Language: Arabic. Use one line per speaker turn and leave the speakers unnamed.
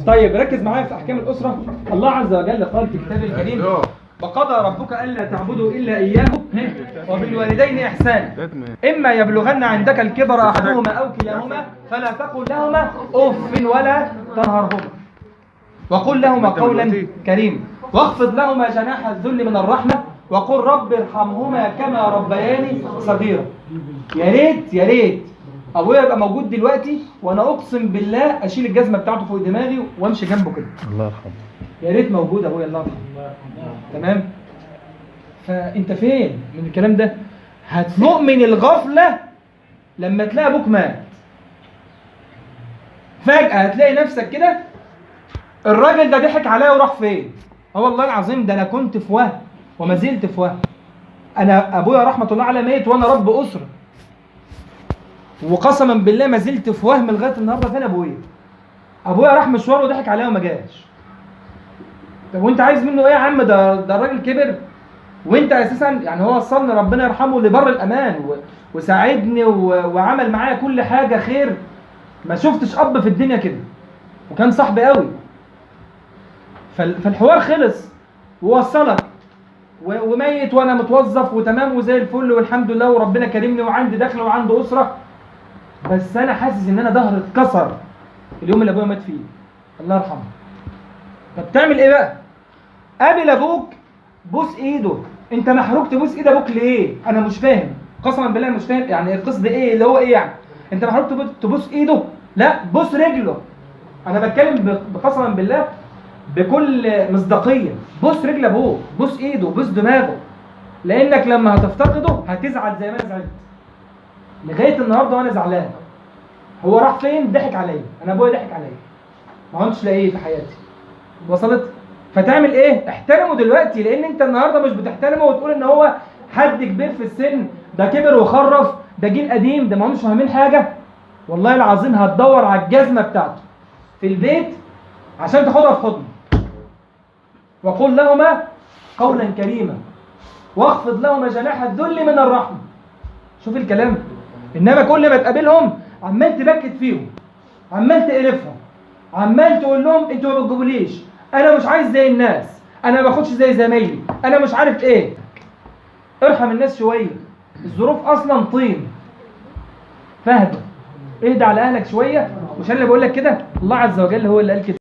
طيب ركز معايا في احكام الاسره. الله عز وجل قال في كتابه الكريم: وقضى ربك الا تعبدوا الا اياه وبالوالدين احسانا اما يبلغن عندك الكبر احدهما او كلاهما فلا تقل لهما اف ولا تنهرهما وقل لهما قولا كريما واخفض لهما جناح الذل من الرحمه وقل رب ارحمهما كما ربياني صغيرا. يا ريت ابويا يبقى موجود دلوقتي وانا اقسم بالله اشيل الجزمه بتاعته فوق دماغي وامشي جنبه كده.
الله يرحمه.
يا ريت موجود ابويا الله يرحمه. تمام. فانت فين من الكلام ده؟ هتفوق من الغفله لما تلاقي ابوك مات. فجاه هتلاقي نفسك كده الراجل ده ضحك عليا وراح فين؟ والله العظيم ده انا كنت في وهم وما زلت في وهم. انا ابويا رحمه الله عليه ميت وانا رب اسره، وقسما بالله ما زلت في وهم لغايه النهارده. فين ابويا؟ ابويا راح مشوار وضحك عليا وما جاش. طب وانت عايز منه ايه يا عم؟ ده الراجل كبر وانت اساسا يعني هو وصلني ربنا يرحمه لبر الامان وساعدني وعمل معايا كل حاجه خير. ما شفتش اب في الدنيا كده وكان صاحبي قوي. فالحوار خلص ووصلك وميت وانا متوظف وتمام وزي الفل والحمد لله وربنا كرمني وعندي دخل وعندي اسره. بس انا حاسس ان انا ظهري اتكسر اليوم اللي ابويا مات فيه الله يرحمه. طب تعمل ايه بقى؟ قابل ابوك بوس ايده. انت محروق تبوس ايد ابوك ليه؟ انا مش فاهم قسما بالله مش فاهم. يعني القصد ايه اللي هو ايه يعني؟ انت محروق تبوس ايده؟ لا بوس رجله. انا بتكلم بقسما بالله بكل مصداقيه. بوس رجل ابوك، بوس ايده، بوس دماغه، لانك لما هتفتقده هتزعل زي ما انا زعلت. لغايه النهارده وانا زعلان. هو راح فين؟ ضحك عليا. انا ابويا ضحك عليا ما كنتش لاقيه في حياتي. وصلت؟ فتعمل ايه؟ احترمه دلوقتي، لان انت النهارده مش بتحترمه وتقول ان هو حد كبير في السن، ده كبر وخرف، ده جيل قديم، ده ما همش فاهمين حاجه. والله العظيم هتدور على الجزمه بتاعته في البيت عشان تاخدها في حضنك. وقل لهما قولا كريما واخفض لهما جناح الذل من الرحمه. شوف الكلام. انما كل ما تقابلهم عمال تبكت فيهم، عمال تقرفهم، عمال تقول لهم انتوا ما بتجيبوليش، انا مش عايز زي الناس، انا ما باخدش زي زمايلي، انا مش عارف ايه. ارحم الناس شويه، الظروف اصلا طين. فاهدى، اهدى على اهلك شويه. مش انا اللي بقول لك كده؟ الله عز وجل هو اللي قال كده.